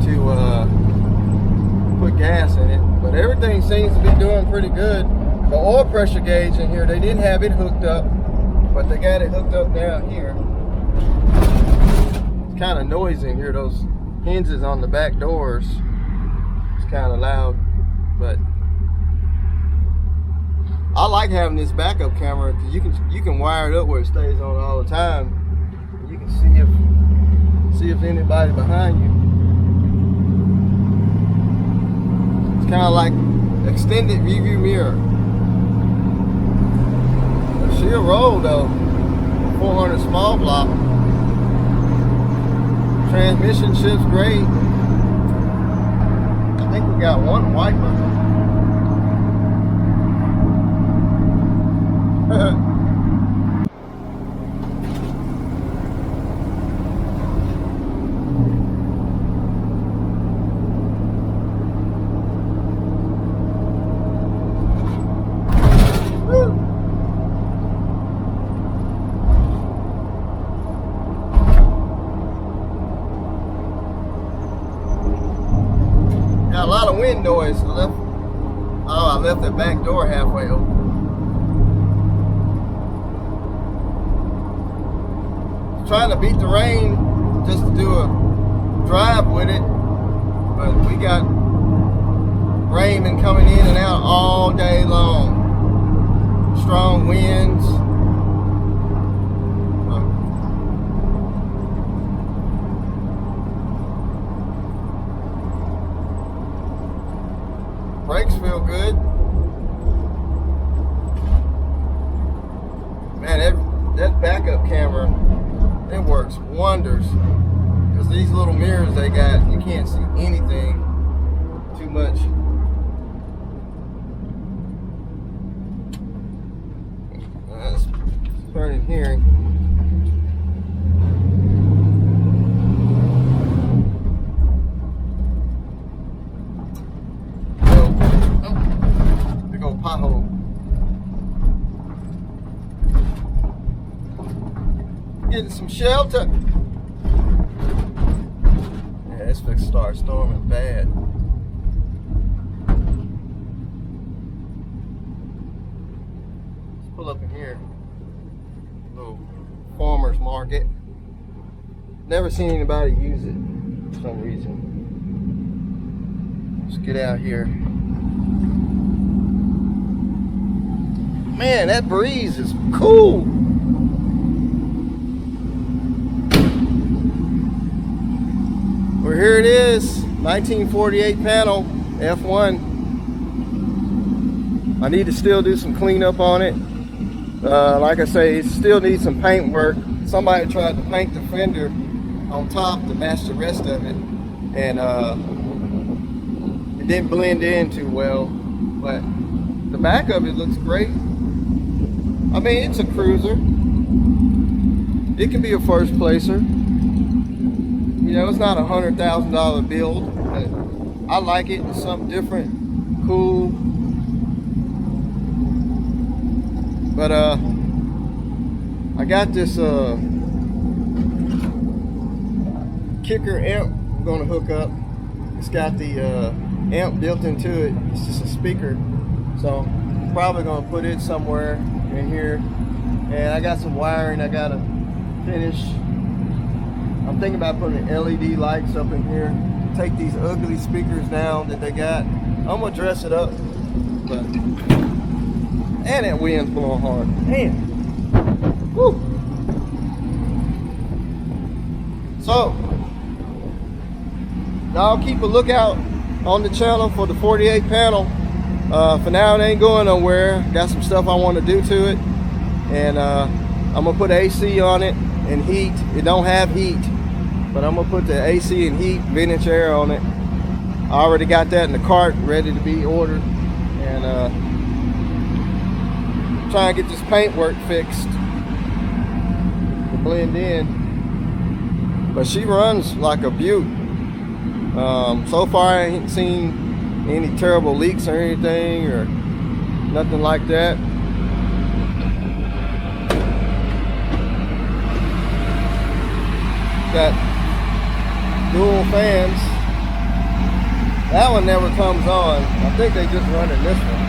to put gas in it. But everything seems to be doing pretty good. The oil pressure gauge in here, they didn't have it hooked up, but they got it hooked up down here. It's kind of noisy in here. Those hinges on the back doors, it's kind of loud, but I like having this backup camera because you can wire it up where it stays on all the time. You can see if anybody's behind you. It's kind of like extended review mirror. She'll roll though. 400 small block. Transmission shifts great. I think we got one wiper. Got a lot of wind noise. I left the back door halfway open. Trying to beat the rain just to do a drive with it, but we got rain been coming in and out all day long. Strong winds. Brakes feel good. Man, that backup camera, it works wonders, because these little mirrors they got, you can't see anything too much. Let's turn in here. Oh, big old pothole. Getting some shelter. Yeah, it's fixed to start storming bad. Let's pull up in here. Little farmer's market. Never seen anybody use it for some reason. Let's get out here. Man, that breeze is cool. Well, here it is, 1948 panel, F1. I need to still do some cleanup on it. Like I say, it still needs some paint work. Somebody tried to paint the fender on top to match the rest of it, and it didn't blend in too well. But the back of it looks great. I mean, it's a cruiser. It can be a first placer. You know, it's not a $100,000 build, but I like it. It's something different, cool. But I got this kicker amp I'm gonna hook up. It's got the amp built into it. It's just a speaker, so I'm probably gonna put it somewhere in here. And I got some wiring I gotta finish. I'm thinking about putting LED lights up in here. Take these ugly speakers down that they got. I'm gonna dress it up, but and that wind's blowing hard. Man, woo. So y'all keep a lookout on the channel for the 48 panel. For now, it ain't going nowhere. Got some stuff I want to do to it, and I'm gonna put AC on it and heat. It don't have heat, but I'm gonna put the AC and heat, vintage air on it. I already got that in the cart, ready to be ordered, and trying to get this paintwork fixed to blend in. But she runs like a beaut. So far I ain't seen any terrible leaks or anything or nothing like that. Got dual fans. That one never comes on. I think they just running this one.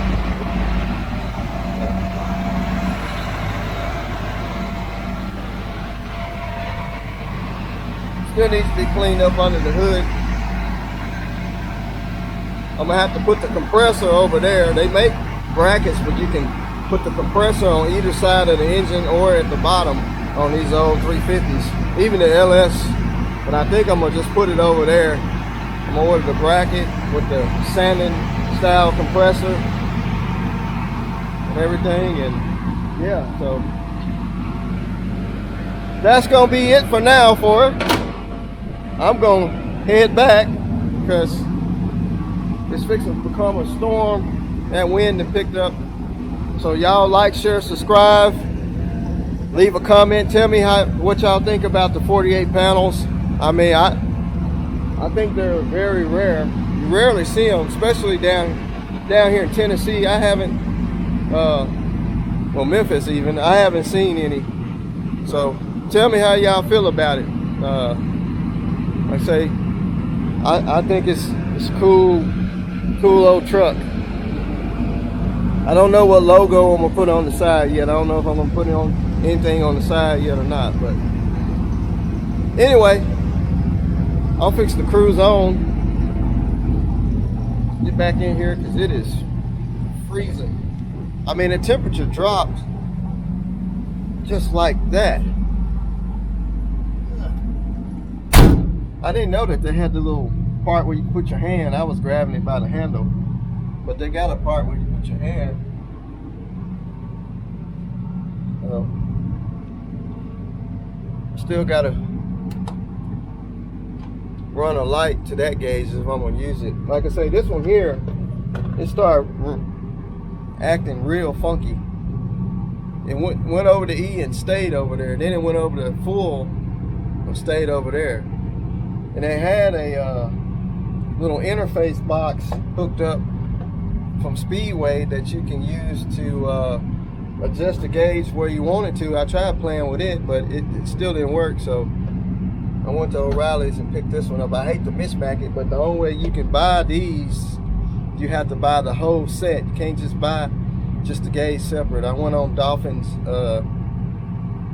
Still needs to be cleaned up under the hood. I'm gonna have to put the compressor over there. They make brackets where you can put the compressor on either side of the engine or at the bottom on these old 350s, even the LS. But I think I'm gonna just put it over there. I'm gonna order the bracket with the sanding style compressor and everything, and yeah, so that's gonna be it for now for it. I'm gonna head back because it's fixing to become a storm. That wind that picked up. So y'all like, share, subscribe, leave a comment, tell me what y'all think about the 48 panels. I mean, I think they're very rare. You rarely see them, especially down here in Tennessee. I haven't, well, Memphis even, I haven't seen any. So tell me how y'all feel about it. Like I say, I think it's cool old truck. I don't know what logo I'm gonna put on the side yet. I don't know if I'm gonna put it on anything on the side yet or not, but anyway, I'll fix the cruise on. Get back in here because it is freezing. I mean, the temperature dropped just like that. I didn't know that they had the little part where you put your hand. I was grabbing it by the handle, but they got a part where you put your hand. Still gotta run a light to that gauge if I'm gonna use it. Like I say, this one here, it started acting real funky. It went over to E and stayed over there. Then it went over to full and stayed over there. And they had a little interface box hooked up from Speedway that you can use to adjust the gauge where you want it to. I tried playing with it, but it still didn't work. So I went to O'Reilly's and picked this one up. I hate to mismatch it, but the only way you can buy these, you have to buy the whole set. You can't just buy just the gauge separate. I went on Dolphin's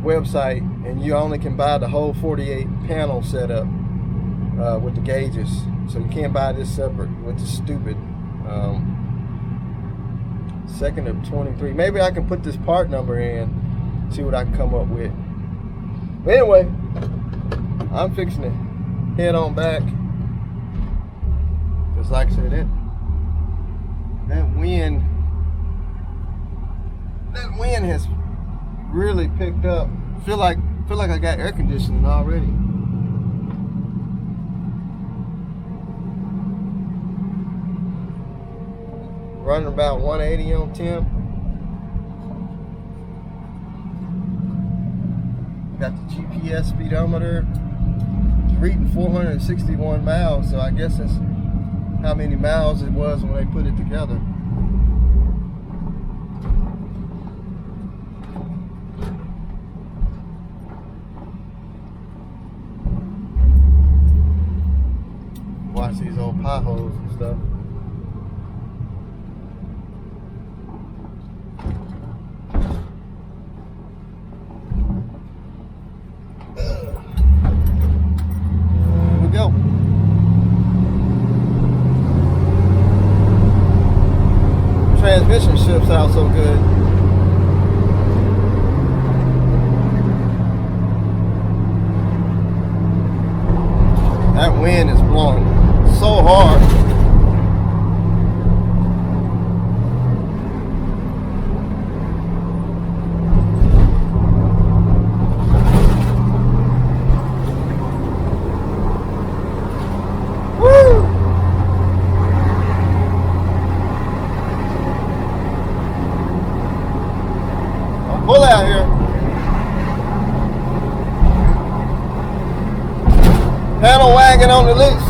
website, and you only can buy the whole 48 panel setup with the gauges. So you can't buy this separate, which is stupid. 2nd of 23. Maybe I can put this part number in, see what I can come up with. But anyway, I'm fixing to head on back. Just like I said, that wind has really picked up. Feel like I got air conditioning already. Running about 180 on temp. Got the GPS speedometer. It's reading 461 miles, so I guess that's how many miles it was when they put it together. past these old potholes and stuff. Here we go. Transmission shifts out so good. That wind is blowing so hard. Woo! Don't pull out here. Panel wagon on the loose.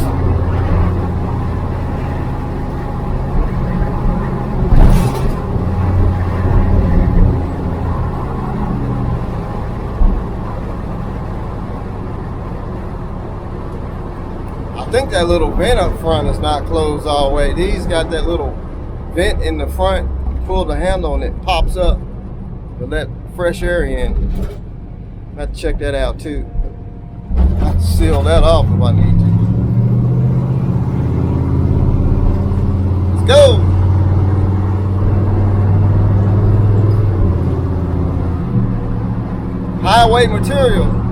I think that little vent up front is not closed all the way. These got that little vent in the front. You pull the handle and it pops up to let fresh air in. I have to check that out too. I have to seal that off if I need to. Let's go! Highway material.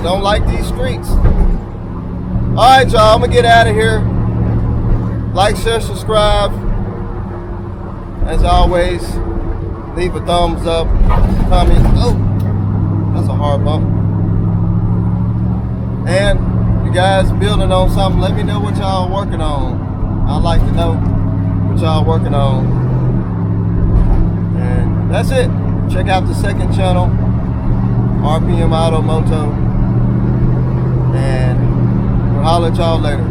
Don't like these streets. Alright, y'all, I'm gonna get out of here. Like, share, subscribe. As always, leave a thumbs up, comment. Oh, that's a hard bump. And you guys building on something, let me know what y'all working on. I'd like to know what y'all working on. And that's it. Check out the second channel, RPM Auto Moto. And we'll holler at y'all later.